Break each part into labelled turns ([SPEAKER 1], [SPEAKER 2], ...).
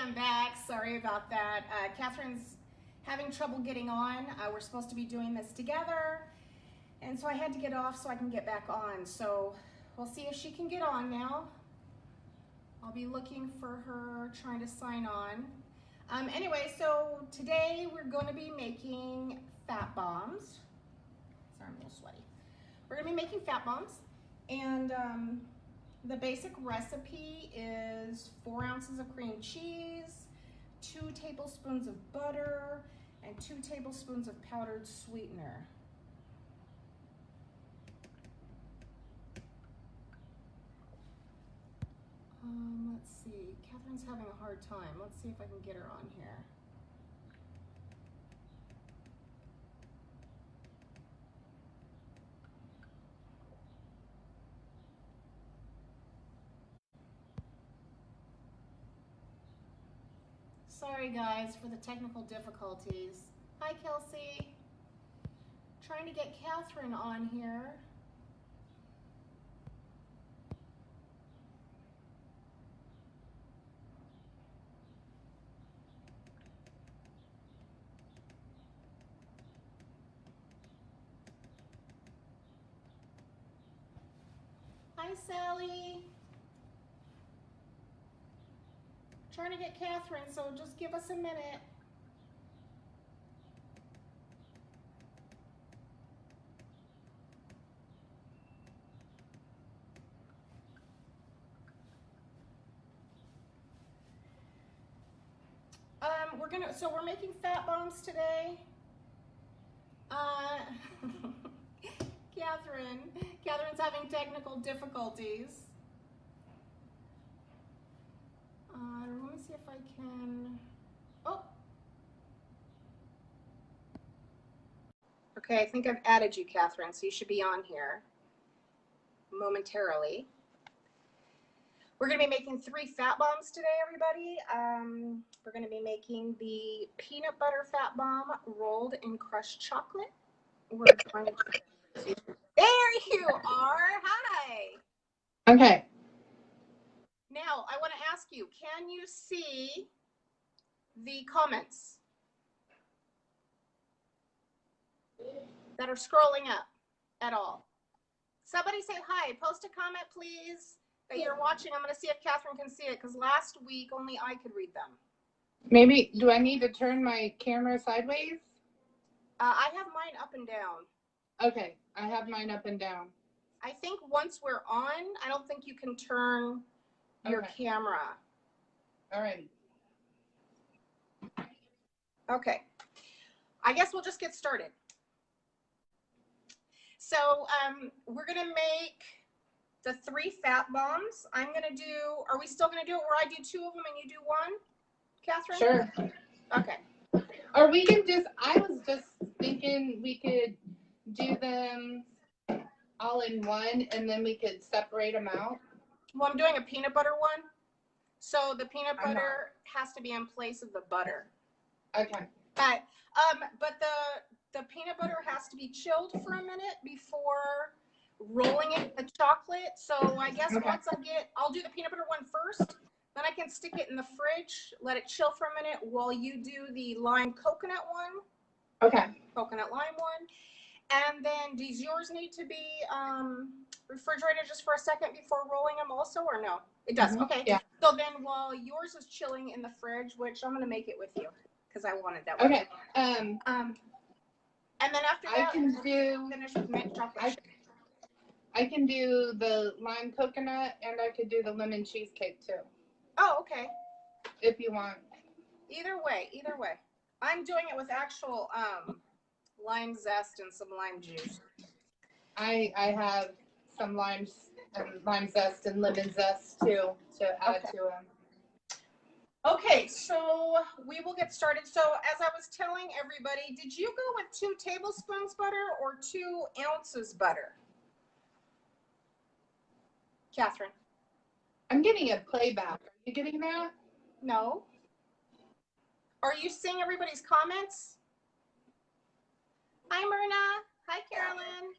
[SPEAKER 1] I'm back. Sorry about that. Kathryn's having trouble getting on. We're supposed to be doing this together, and so I had to get off so I can get back on. So we'll see if she can get on now. I'll be looking for her, trying to sign on. Anyway, so today we're going to be making fat bombs. Sorry, I'm a little sweaty. We're going to be making fat bombs, and the basic recipe is 4 ounces of cream cheese, 2 tablespoons of butter, and 2 tablespoons of powdered sweetener. Let's see, Kathryn's having a hard time. Let's see if I can get her on here. Sorry guys for the technical difficulties. Hi Kelsey. Trying to get Kathryn on here. Hi Sally. Trying to get Kathryn, so just give us a minute. We're making fat bombs today. Kathryn's having technical difficulties. Let me see if I can, oh. Okay, I think I've added you, Kathryn, so you should be on here momentarily. We're gonna be making 3 fat bombs today, everybody. We're gonna be making the peanut butter fat bomb rolled in crushed chocolate. We're going to, there you are, hi.
[SPEAKER 2] Okay.
[SPEAKER 1] Now, I want to ask you, can you see the comments that are scrolling up at all? Somebody say hi. Post a comment, please, that you're watching. I'm going to see if Kathryn can see it, because last week only I could read them.
[SPEAKER 2] Maybe, do I need to turn my camera sideways?
[SPEAKER 1] I have mine up and down.
[SPEAKER 2] Okay, I have mine up and down.
[SPEAKER 1] I think once we're on, I don't think you can turn your camera.
[SPEAKER 2] All right.
[SPEAKER 1] Okay. I guess we'll just get started. So we're going to make the 3 fat bombs. I'm going to do, are we still going to do it where I do 2 of them and you do 1, Kathryn?
[SPEAKER 2] Sure.
[SPEAKER 1] Okay.
[SPEAKER 2] Or we can just, I was just thinking we could do them all in one and then we could separate them out.
[SPEAKER 1] Well, I'm doing a peanut butter one. So the peanut butter has to be in place of the butter.
[SPEAKER 2] Okay.
[SPEAKER 1] But the peanut butter has to be chilled for a minute before rolling it in the chocolate. So I guess once I'll do the peanut butter one first. Then I can stick it in the fridge, let it chill for a minute while you do the lime coconut one.
[SPEAKER 2] Okay.
[SPEAKER 1] Coconut lime one. And then does yours need to be refrigerated just for a second before rolling them also, or no? It does. Mm-hmm. Okay. Yeah. So then while yours is chilling in the fridge, which I'm going to make it with you because I wanted that one.
[SPEAKER 2] Okay.
[SPEAKER 1] And then after that,
[SPEAKER 2] I can do,
[SPEAKER 1] finish with mint chocolate.
[SPEAKER 2] I can do the lime coconut and I could do the lemon cheesecake too.
[SPEAKER 1] Oh, okay.
[SPEAKER 2] If you want.
[SPEAKER 1] Either way. I'm doing it with actual lime zest and some lime juice.
[SPEAKER 2] I have some lime zest and lemon zest too to add to them.
[SPEAKER 1] Okay, so we will get started. So as I was telling everybody, did you go with 2 tablespoons butter or 2 ounces butter? Kathryn?
[SPEAKER 2] I'm getting a playback. Are you getting that?
[SPEAKER 1] No. Are you seeing everybody's comments? Hi, Myrna. Hi, Carolyn.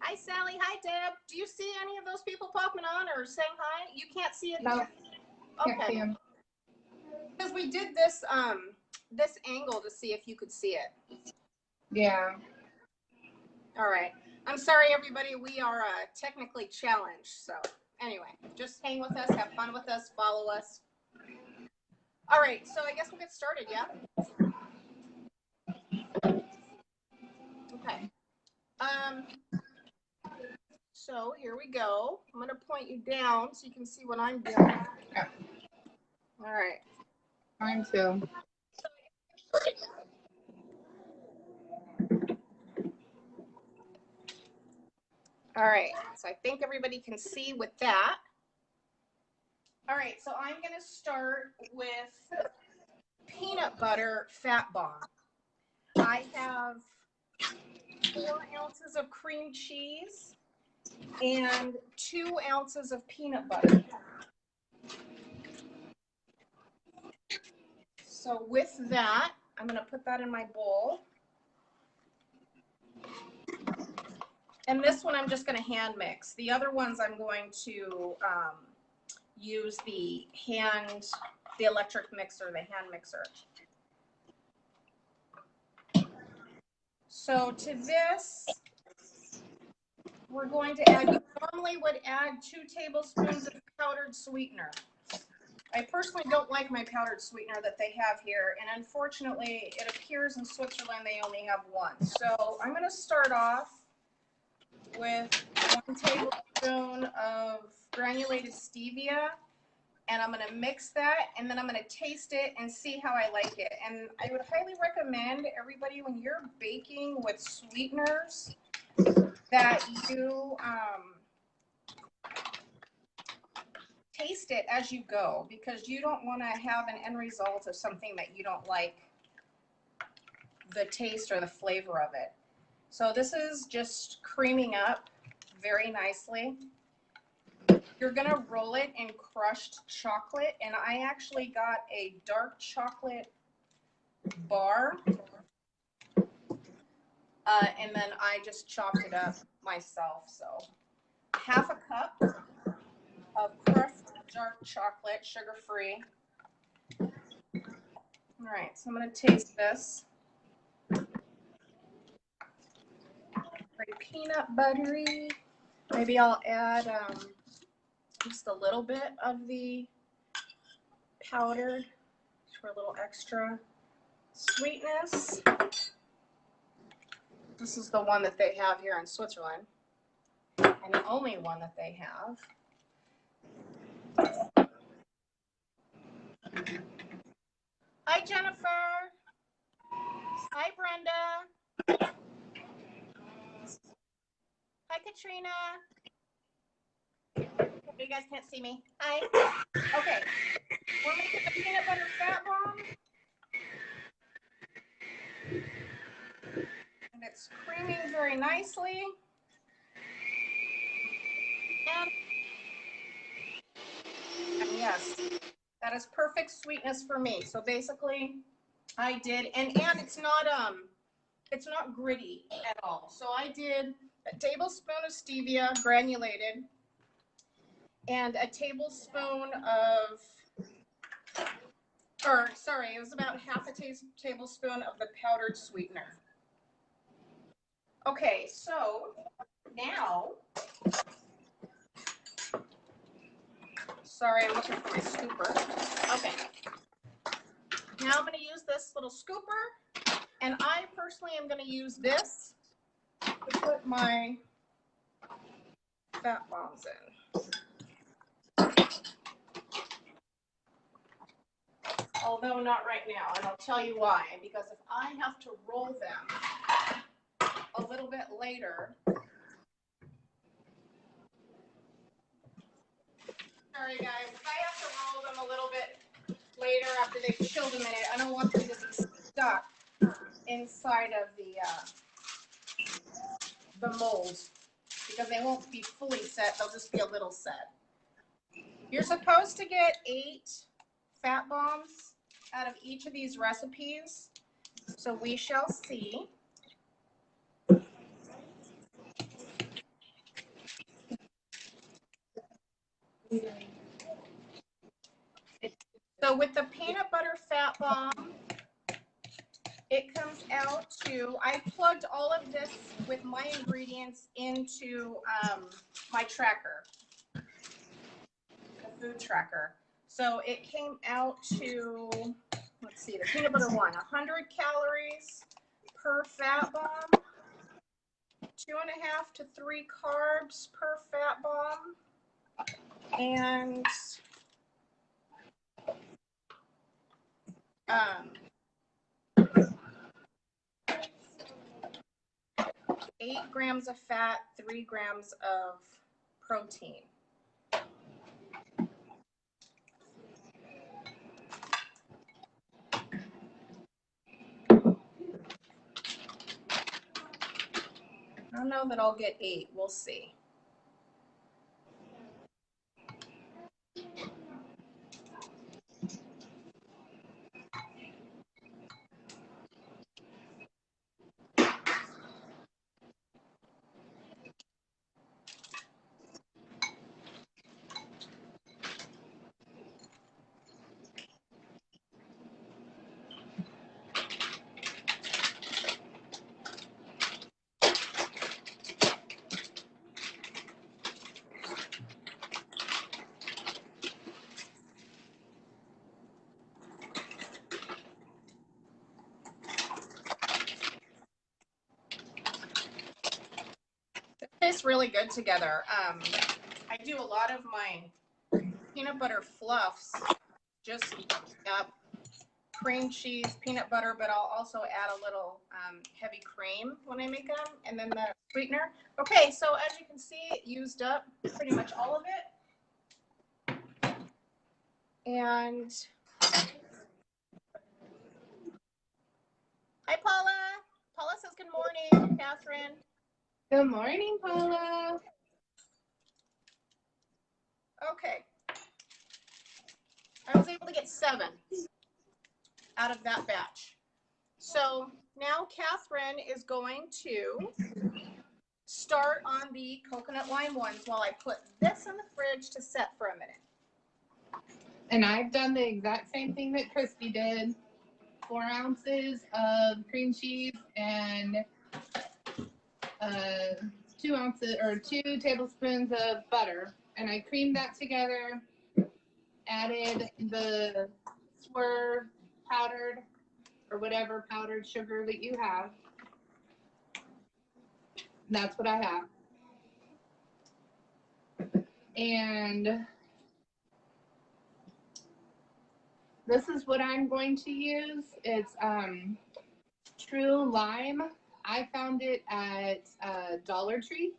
[SPEAKER 1] Hi, Sally. Hi, Deb. Do you see any of those people popping on or saying hi? You can't see it?
[SPEAKER 2] No. Can't see
[SPEAKER 1] Okay.
[SPEAKER 2] him.
[SPEAKER 1] Because we did this this angle to see if you could see it.
[SPEAKER 2] Yeah.
[SPEAKER 1] All right. I'm sorry, everybody. We are technically challenged. So anyway, just hang with us, have fun with us, follow us. All right. So I guess we'll get started. Yeah. Okay. So here we go. I'm going to point you down so you can see what I'm doing.
[SPEAKER 2] Yeah.
[SPEAKER 1] All right.
[SPEAKER 2] Mine too.
[SPEAKER 1] All right. So I think everybody can see with that. All right. So I'm going to start with peanut butter fat bomb. I have 4 ounces of cream cheese and 2 ounces of peanut butter. So with that, I'm going to put that in my bowl. And this one I'm just going to hand mix. The other ones I'm going to use the electric mixer, the hand mixer. So to this, we're going to add, you normally would add 2 tablespoons of powdered sweetener. I personally don't like my powdered sweetener that they have here, and unfortunately, it appears in Switzerland they only have 1. So I'm going to start off with 1 tablespoon of granulated stevia, and I'm going to mix that, and then I'm going to taste it and see how I like it. And I would highly recommend everybody, when you're baking with sweeteners, that you taste it as you go, because you don't want to have an end result of something that you don't like the taste or the flavor of it. So this is just creaming up very nicely. You're going to roll it in crushed chocolate, and I actually got a dark chocolate bar, and then I just chopped it up myself. So half a cup of crushed dark chocolate, sugar-free. All right, so I'm going to taste this. Very peanut buttery. Maybe I'll add just a little bit of the powdered for a little extra sweetness. This is the one that they have here in Switzerland, and the only one that they have. Hi, Jennifer. Hi, Brenda. Hi, Katrina. You guys can't see me. Hi. Okay. We're making the peanut butter fat bomb. And it's creaming very nicely. And yes, that is perfect sweetness for me. So basically, I did, and it's not gritty at all. So I did a tablespoon of stevia granulated and a tablespoon of, or sorry, it was about half a tablespoon of the powdered sweetener. Okay, so now, sorry, I'm looking for my scooper. Okay, now I'm going to use this little scooper, and I personally am going to use this to put my fat bombs in. Although not right now, and I'll tell you why. Because if I have to roll them a little bit later, sorry guys, if I have to roll them a little bit later after they've chilled a minute, I don't want them to be stuck inside of the mold, because they won't be fully set, they'll just be a little set. You're supposed to get 8 fat bombs out of each of these recipes, so we shall see. So with the peanut butter fat bomb, it comes out to, I plugged all of this with my ingredients into my tracker, the food tracker. So it came out to, let's see, the peanut butter one, 100 calories per fat bomb, 2.5 to 3 carbs per fat bomb, and 8 grams of fat, 3 grams of protein. I don't know that I'll get 8. We'll see. Tastes really good together. I do a lot of my peanut butter fluffs, just cream cheese, peanut butter, but I'll also add a little heavy cream when I make them, and then the sweetener. Okay, so as you can see, it used up pretty much all of it. And hi, Paula. Paula says good morning, Kathryn.
[SPEAKER 2] Good morning, Paula.
[SPEAKER 1] Okay. I was able to get 7 out of that batch. So now Kathryn is going to start on the coconut lime ones while I put this in the fridge to set for a minute.
[SPEAKER 2] And I've done the exact same thing that Christy did. 4 ounces of cream cheese and 2 tablespoons of butter. And I creamed that together, added the Swerve powdered or whatever powdered sugar that you have. That's what I have. And this is what I'm going to use. It's True Lime. I found it at Dollar Tree,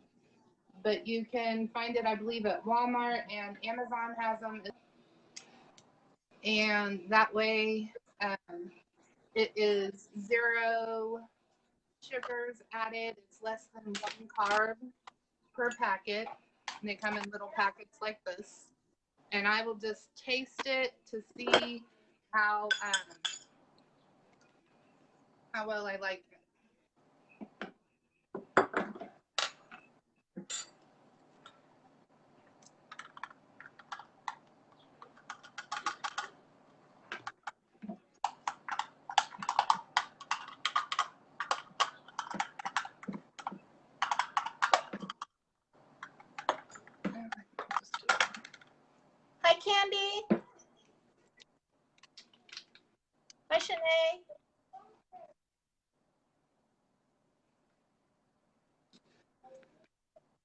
[SPEAKER 2] but you can find it, I believe, at Walmart, and Amazon has them. And that way, it is 0 sugars added. It's less than 1 carb per packet. And they come in little packets like this. And I will just taste it to see how well I like it.
[SPEAKER 1] Hi, Candy. Hi, Shanae.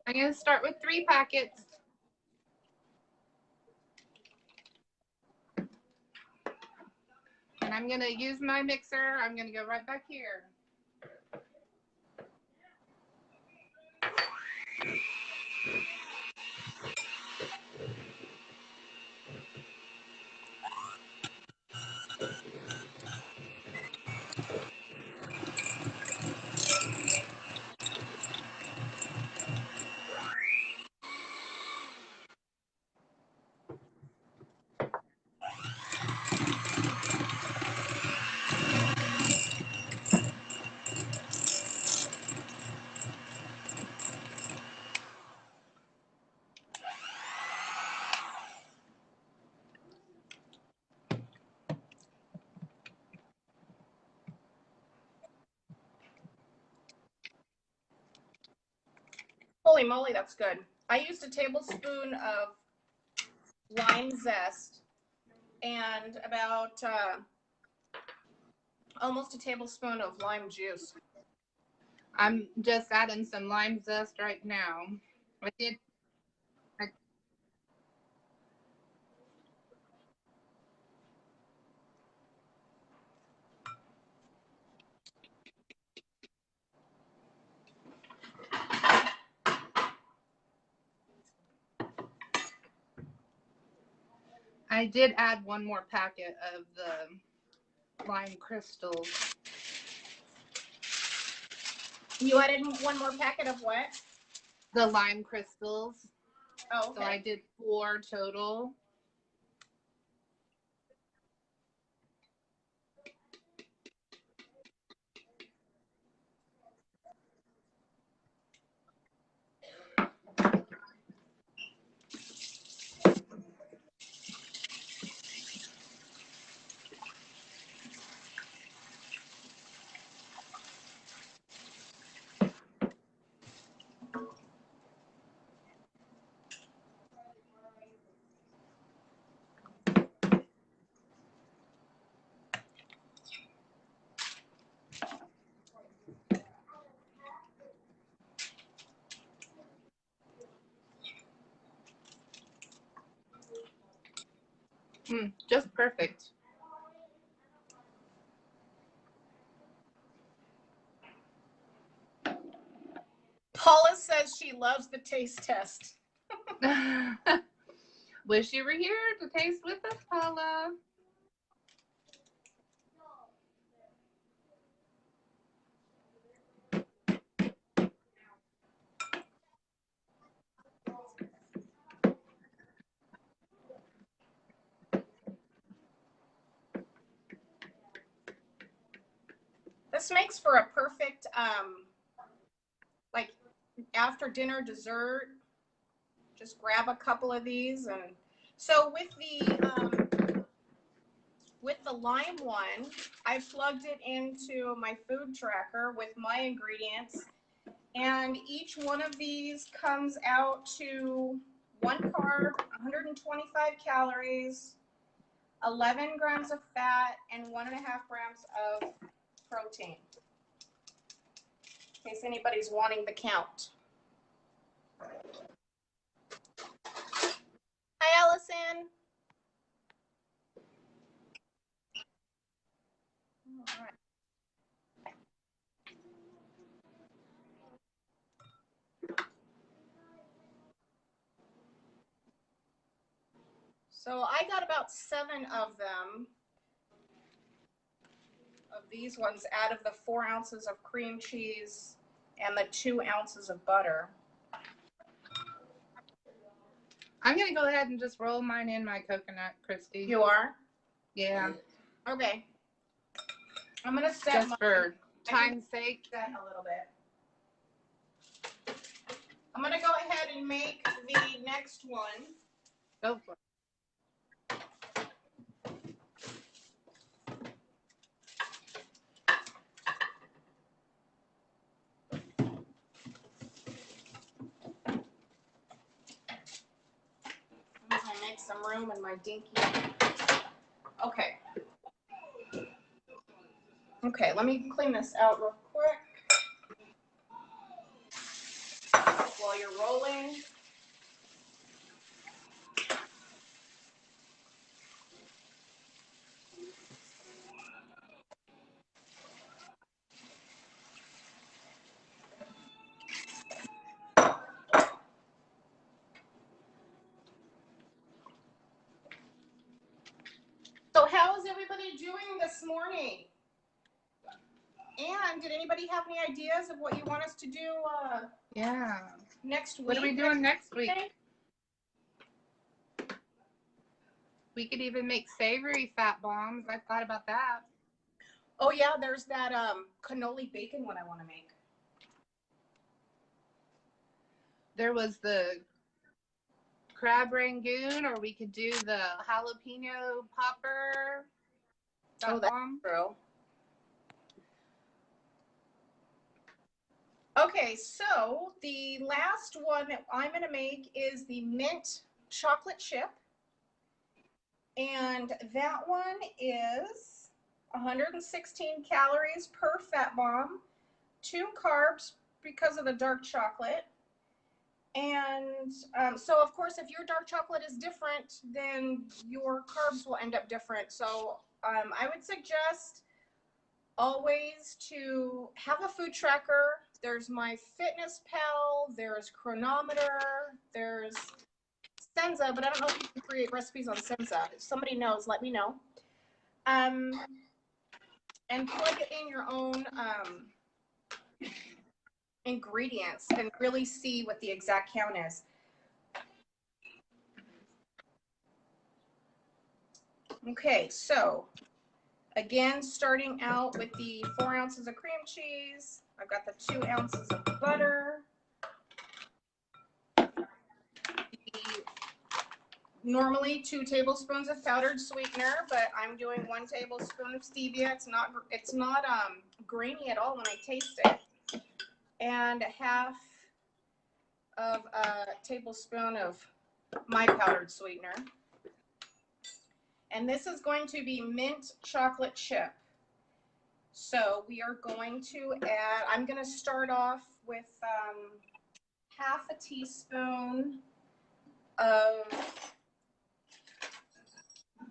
[SPEAKER 2] I'm going to start with 3 packets. And I'm going to use my mixer. I'm going to go right back here.
[SPEAKER 1] Holy moly, that's good. I used a tablespoon of lime zest and about almost a tablespoon of lime juice.
[SPEAKER 2] I'm just adding some lime zest right now. I did. I did add one more packet of the lime crystals.
[SPEAKER 1] You added one more packet of what?
[SPEAKER 2] The lime crystals.
[SPEAKER 1] Oh, okay.
[SPEAKER 2] So I did 4 total. Just perfect.
[SPEAKER 1] Paula says she loves the taste test.
[SPEAKER 2] Wish you were here to taste with us, Paula.
[SPEAKER 1] This makes for a perfect, like after dinner dessert. Just grab a couple of these, and so with the lime one, I plugged it into my food tracker with my ingredients, and each one of these comes out to 1 carb, 125 calories, 11 grams of fat, and 1.5 grams of protein, in case anybody's wanting the count. Hi, Allison. All right. So I got about 7 of them, of these ones, out of the 4 ounces of cream cheese and the 2 ounces of butter.
[SPEAKER 2] I'm going to go ahead and just roll mine in my coconut, Christy.
[SPEAKER 1] You are?
[SPEAKER 2] Yeah.
[SPEAKER 1] Okay. I'm going to set
[SPEAKER 2] just for time's sake.
[SPEAKER 1] Set a little bit. I'm going to go ahead and make the next one.
[SPEAKER 2] Go for it.
[SPEAKER 1] I make some room in my dinky. Okay. Okay, let me clean this out real quick while you're rolling. So how is everybody doing this morning? And did anybody have any ideas of what you want us to do next week?
[SPEAKER 2] What are we doing next week? We could even make savory fat bombs. I've thought about that.
[SPEAKER 1] Oh yeah, there's that cannoli bacon one I want to make.
[SPEAKER 2] There was the crab rangoon, or we could do the jalapeno popper fat bomb.
[SPEAKER 1] True. Okay, so the last one that I'm going to make is the mint chocolate chip. And that one is 116 calories per fat bomb, 2 carbs because of the dark chocolate. And so, of course, if your dark chocolate is different, then your carbs will end up different. So I would suggest always to have a food tracker. There's My Fitness Pal, there's Chronometer, there's Senza, but I don't know if you can create recipes on Senza. If somebody knows, let me know. And plug it in your own ingredients and really see what the exact count is. Okay, so again, starting out with the 4 ounces of cream cheese. I've got the 2 ounces of butter. Normally 2 tablespoons of powdered sweetener, but I'm doing 1 tablespoon of stevia. It's not grainy at all when I taste it. And half of a tablespoon of my powdered sweetener. And this is going to be mint chocolate chip. So we are going to add, I'm going to start off with half a teaspoon of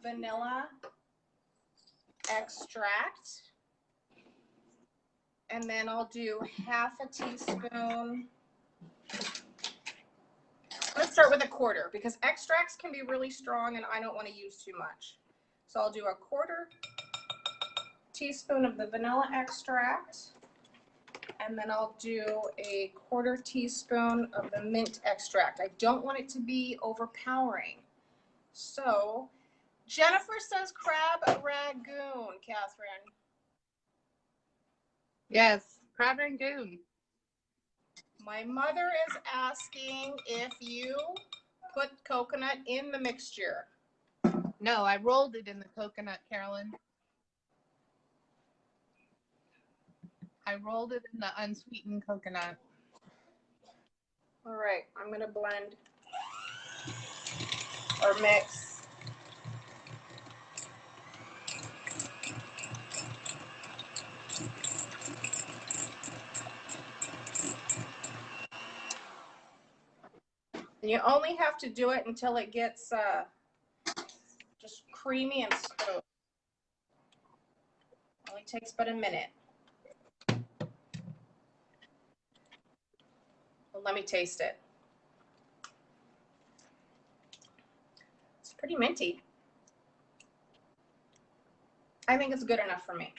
[SPEAKER 1] vanilla extract. And then I'll do half a teaspoon. Let's start with a quarter because extracts can be really strong and I don't want to use too much. So I'll do a quarter teaspoon of the vanilla extract, and then I'll do a quarter teaspoon of the mint extract. I don't want it to be overpowering. So Jennifer says crab ragoon, Kathryn.
[SPEAKER 2] Yes, crab rangoon.
[SPEAKER 1] My mother is asking if you put coconut in the mixture.
[SPEAKER 2] No, I rolled it in the coconut, Carolyn. I rolled it in the unsweetened coconut.
[SPEAKER 1] All right, I'm going to blend or mix. And you only have to do it until it gets just creamy and smooth. Only takes but a minute. Well, let me taste it. It's pretty minty. I think it's good enough for me.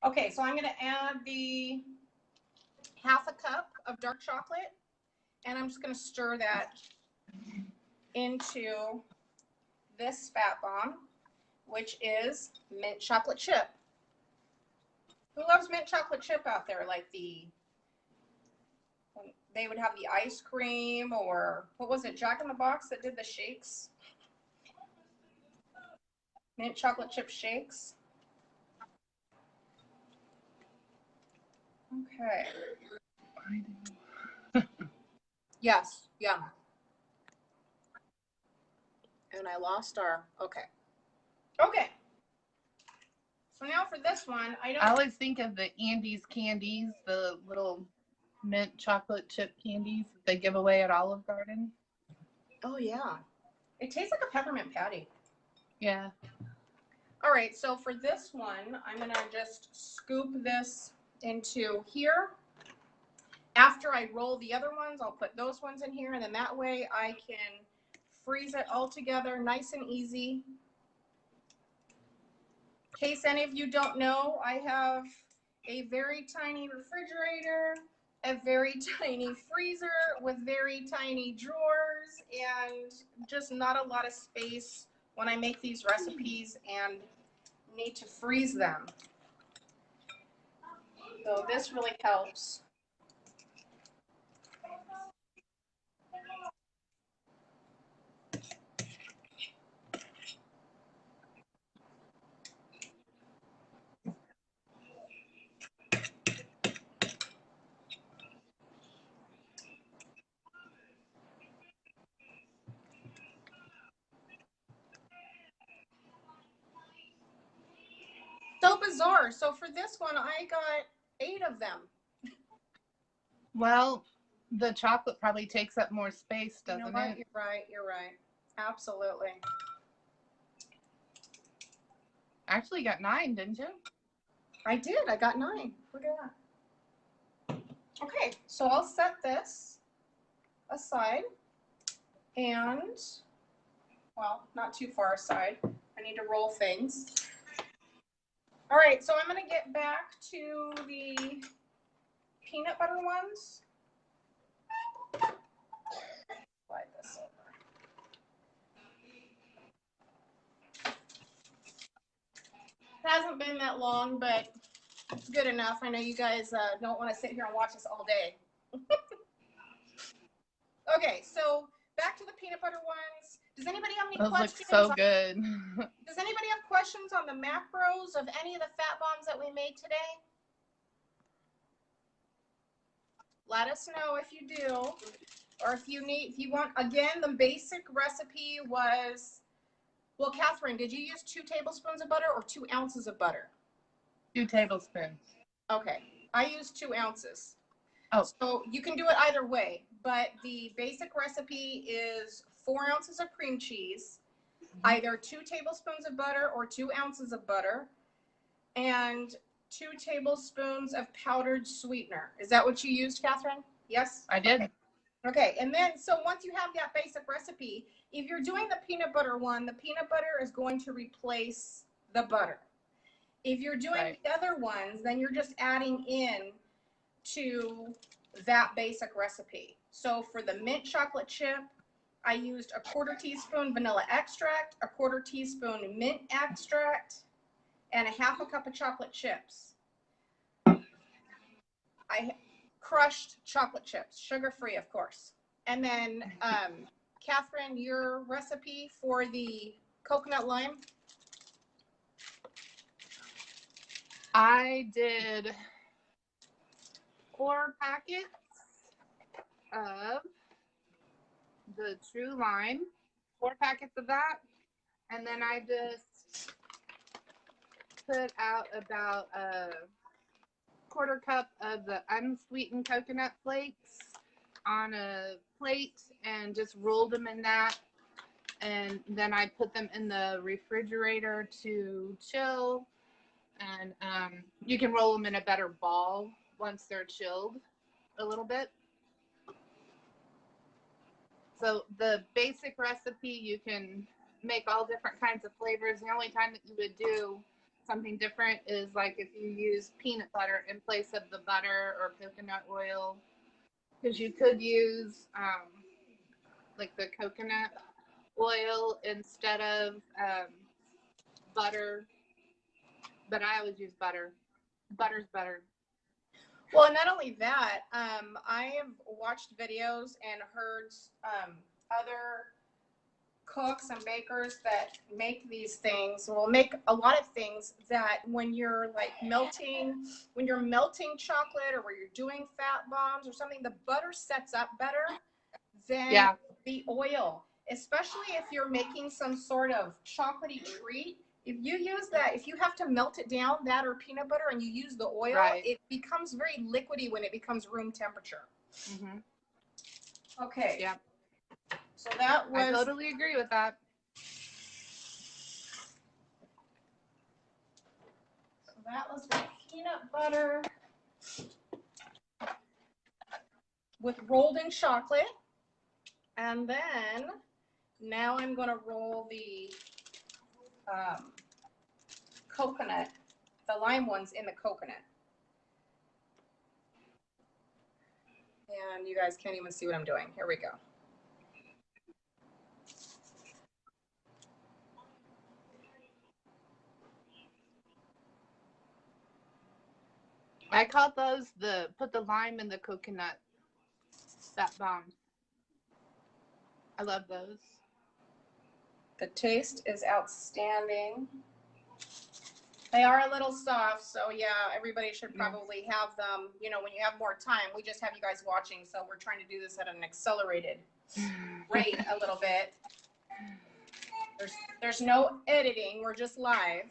[SPEAKER 1] Okay, so I'm going to add the half a cup of dark chocolate, and I'm just going to stir that into this fat bomb, which is mint chocolate chip. Who loves mint chocolate chip out there? Like they would have the ice cream, or what was it, Jack in the Box that did the shakes? Mint chocolate chip shakes. Okay. Yes, yeah. And I lost our, okay. Okay. So now for this one,
[SPEAKER 2] I always think of the Andes candies, the little mint chocolate chip candies that they give away at Olive Garden.
[SPEAKER 1] Oh, yeah. It tastes like a peppermint patty.
[SPEAKER 2] Yeah.
[SPEAKER 1] All right, so for this one, I'm going to just scoop this into here. After I roll the other ones, I'll put those ones in here, and then that way I can freeze it all together nice and easy. In case any of you don't know, I have a very tiny refrigerator, a very tiny freezer with very tiny drawers, and just not a lot of space when I make these recipes and need to freeze them. So this really helps. bizarre. So for this one, I got 8 of them.
[SPEAKER 2] Well, the chocolate probably takes up more space, doesn't
[SPEAKER 1] You know what?
[SPEAKER 2] it?
[SPEAKER 1] You're right. You're right. Absolutely.
[SPEAKER 2] Actually got 9, didn't you?
[SPEAKER 1] I did. I got 9. Look at that. Okay, so I'll set this aside and, well, not too far aside. I need to roll things. All right, so I'm going to get back to the peanut butter ones. Slide this over. It hasn't been that long, but it's good enough. I know you guys don't want to sit here and watch us all day. Okay, so back to the peanut butter ones. Does anybody have any
[SPEAKER 2] Those
[SPEAKER 1] questions?
[SPEAKER 2] look so good.
[SPEAKER 1] Does anybody have questions on the macros of any of the fat bombs that we made today? Let us know if you do, or if you want, again, the basic recipe was, well, Kathryn, did you use 2 tablespoons of butter or 2 ounces of butter?
[SPEAKER 2] 2 tablespoons.
[SPEAKER 1] Okay, I used 2 ounces.
[SPEAKER 2] Oh.
[SPEAKER 1] So you can do it either way, but the basic recipe is 4 ounces of cream cheese, either 2 tablespoons of butter or 2 ounces of butter, and 2 tablespoons of powdered sweetener. Is that what you used, Kathryn? Yes?
[SPEAKER 2] I did.
[SPEAKER 1] Okay, and then, so once you have that basic recipe, if you're doing the peanut butter one, the peanut butter is going to replace the butter. If you're doing the other ones, then you're just adding in to that basic recipe. So for the mint chocolate chip, I used a 1/4 teaspoon vanilla extract, a 1/4 teaspoon mint extract, and a 1/2 cup of chocolate chips. I crushed chocolate chips, sugar-free, of course. And then, Kathryn, your recipe for the coconut lime?
[SPEAKER 2] I did 4 packets of the true lime, 4 packets of that, and then I just put out about a 1/4 cup of the unsweetened coconut flakes on a plate and just rolled them in that, and then I put them in the refrigerator to chill, and you can roll them in a better ball once they're chilled a little bit. So the basic recipe, you can make all different kinds of flavors. The only time that you would do something different is like if you use peanut butter in place of the butter or coconut oil, because you could use like the coconut oil instead of butter, but I always use butter. Butter's better.
[SPEAKER 1] Well, and not only that, I have watched videos and heard other cooks and bakers that make these things, will make a lot of things that when you're like melting chocolate, or where you're doing fat bombs or something, the butter sets up better than the oil, especially if you're making some sort of chocolatey treat. If you use that, if you have to melt it down, that or peanut butter, and you use the oil, it becomes very liquidy when it becomes room temperature.
[SPEAKER 2] Mm-hmm.
[SPEAKER 1] Okay.
[SPEAKER 2] Yeah.
[SPEAKER 1] So that was.
[SPEAKER 2] I totally agree with that.
[SPEAKER 1] So that was the peanut butter with rolled in chocolate. And then now I'm going to roll the coconut, the lime ones in the coconut. And you guys can't even see what I'm doing. Here we go.
[SPEAKER 2] I call those put the lime in the coconut fat bombs. I love those.
[SPEAKER 1] The taste is outstanding. They are a little soft, so yeah, everybody should probably have them, you know, when you have more time. We just have you guys watching, so we're trying to do this at an accelerated rate a little bit. There's no editing, we're just live.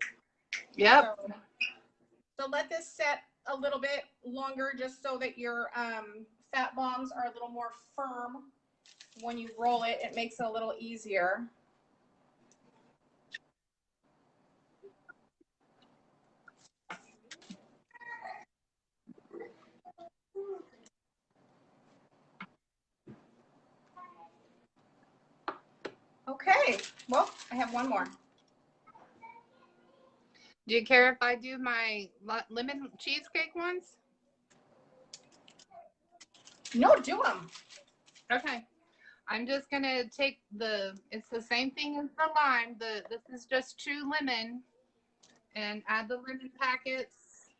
[SPEAKER 2] Yep.
[SPEAKER 1] So So let this set a little bit longer just so that your fat bombs are a little more firm when you roll it. It makes it a little easier. Okay, well, I have one more.
[SPEAKER 2] Do you care if I do my lemon cheesecake ones?
[SPEAKER 1] No, do them.
[SPEAKER 2] Okay. I'm just going to take it's the same thing as the lime. This is just true lemon, and add the lemon packets.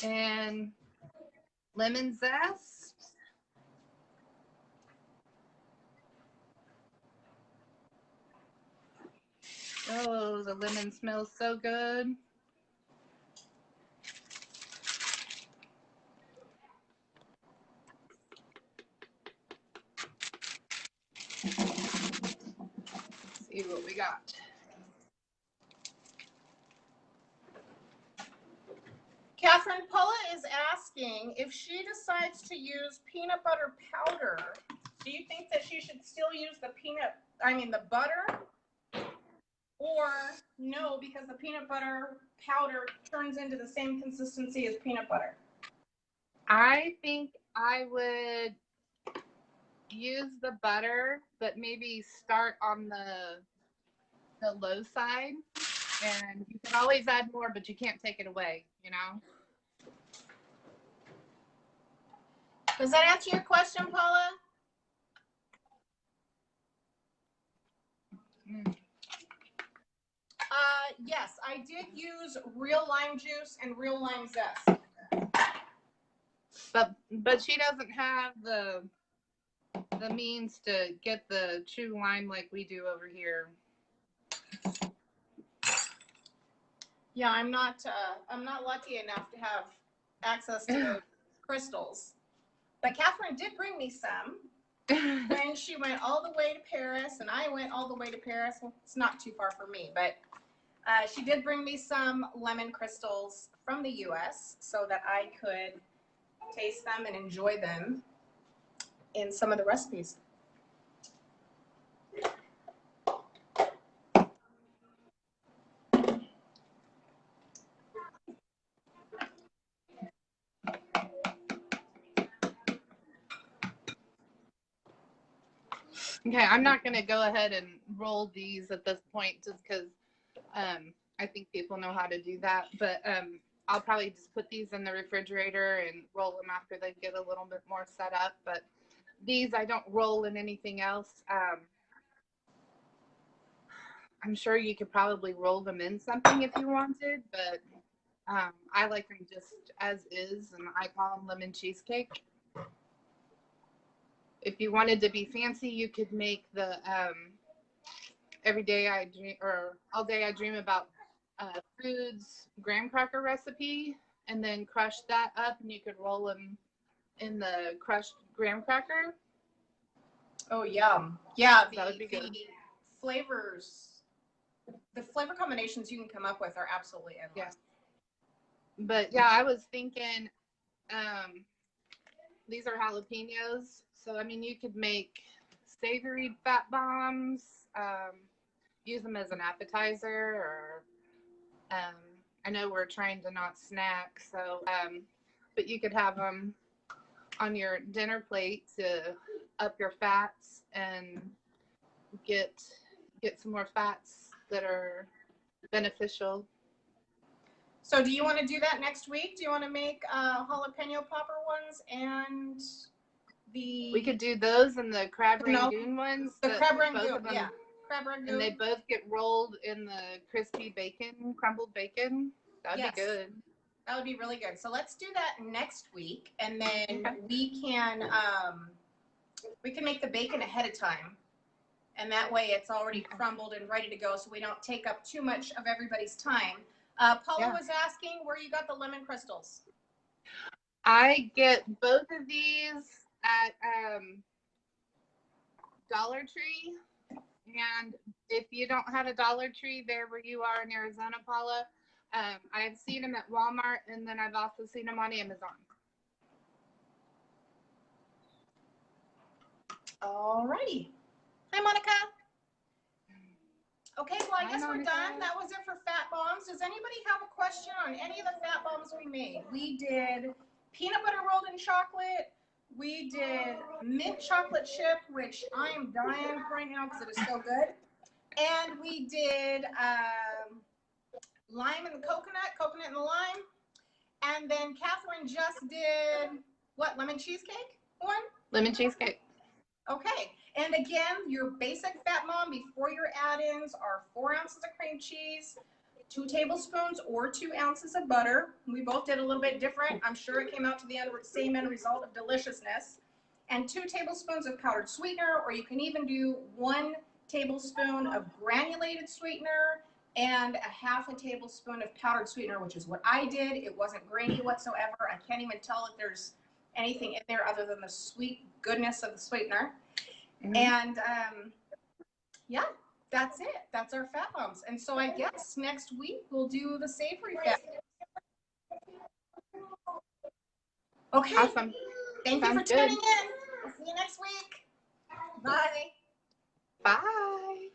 [SPEAKER 2] And lemon zest. Oh, the lemon smells so good. Let's see what we got.
[SPEAKER 1] Kathryn, Paula is asking if she decides to use peanut butter powder, do you think that she should still use the butter? Or no, because the peanut butter powder turns into the same consistency as peanut butter?
[SPEAKER 2] I think I would use the butter, but maybe start on the low side. And you can always add more, but you can't take it away, you know?
[SPEAKER 1] Does that answer your question, Paula? Yes, I did use real lime juice and real lime zest.
[SPEAKER 2] But she doesn't have the means to get the true lime like we do over here.
[SPEAKER 1] Yeah, I'm not lucky enough to have access to those crystals. But Kathryn did bring me some when she went all the way to Paris, and I went all the way to Paris. Well, it's not too far for me, but she did bring me some lemon crystals from the U.S. so that I could taste them and enjoy them in some of the recipes.
[SPEAKER 2] Okay, I'm not going to go ahead and roll these at this point just because I think people know how to do that. But I'll probably just put these in the refrigerator and roll them after they get a little bit more set up. But these I don't roll in anything else. I'm sure you could probably roll them in something if you wanted, but I like them just as is, and I call them lemon cheesecake. If you wanted to be fancy, you could make the every day I dream, or all day I dream about foods graham cracker recipe, and then crush that up, and you could roll them in the crushed graham cracker.
[SPEAKER 1] Oh, yum. Yeah,
[SPEAKER 2] that would be good.
[SPEAKER 1] The flavor combinations you can come up with are absolutely endless.
[SPEAKER 2] Yeah. But yeah, I was thinking these are jalapenos. So, I mean, you could make savory fat bombs, use them as an appetizer, or I know we're trying to not snack, so, but you could have them on your dinner plate to up your fats and get some more fats that are beneficial.
[SPEAKER 1] So do you want to do that next week? Do you want to make jalapeno popper ones and
[SPEAKER 2] we could do those and the crab rangoon ones.
[SPEAKER 1] The crab rangoon, yeah. Crab rangoon.
[SPEAKER 2] And they both get rolled in the crispy bacon, crumbled bacon. That'd be good.
[SPEAKER 1] That would be really good. So let's do that next week, and then we can make the bacon ahead of time, and that way it's already crumbled and ready to go, so we don't take up too much of everybody's time. Paula was asking where you got the lemon crystals.
[SPEAKER 2] I get both of these at Dollar Tree, And if you don't have a Dollar Tree there where you are in Arizona, Paula, I've seen them at Walmart, and then I've also seen them on Amazon.
[SPEAKER 1] Alrighty. Hi, Monica. Okay, well, I guess we're
[SPEAKER 2] Monica.
[SPEAKER 1] done. That was it for Fat Bombs. Does anybody have a question on any of the Fat Bombs we made? We did peanut butter rolled in chocolate. We did mint chocolate chip, which I am dying right now because it is so good. And we did lime and the coconut and the lime. And then Kathryn just did, what, lemon cheesecake one?
[SPEAKER 2] Lemon cheesecake.
[SPEAKER 1] Okay, and again, your basic Fat Mom before your add-ins are 4 ounces of cream cheese, 2 tablespoons or 2 ounces of butter. We both did a little bit different. I'm sure it came out to the same end result of deliciousness. And 2 tablespoons of powdered sweetener, or you can even do 1 tablespoon of granulated sweetener and a half a tablespoon of powdered sweetener, which is what I did. It wasn't grainy whatsoever. I can't even tell if there's anything in there other than the sweet goodness of the sweetener. Mm-hmm. And yeah, that's it. That's our Fat Bombs. And so I guess next week we'll do the savory Fat. Okay.
[SPEAKER 2] Awesome.
[SPEAKER 1] Thank you for tuning in. We'll see you next week. Bye.
[SPEAKER 2] Bye.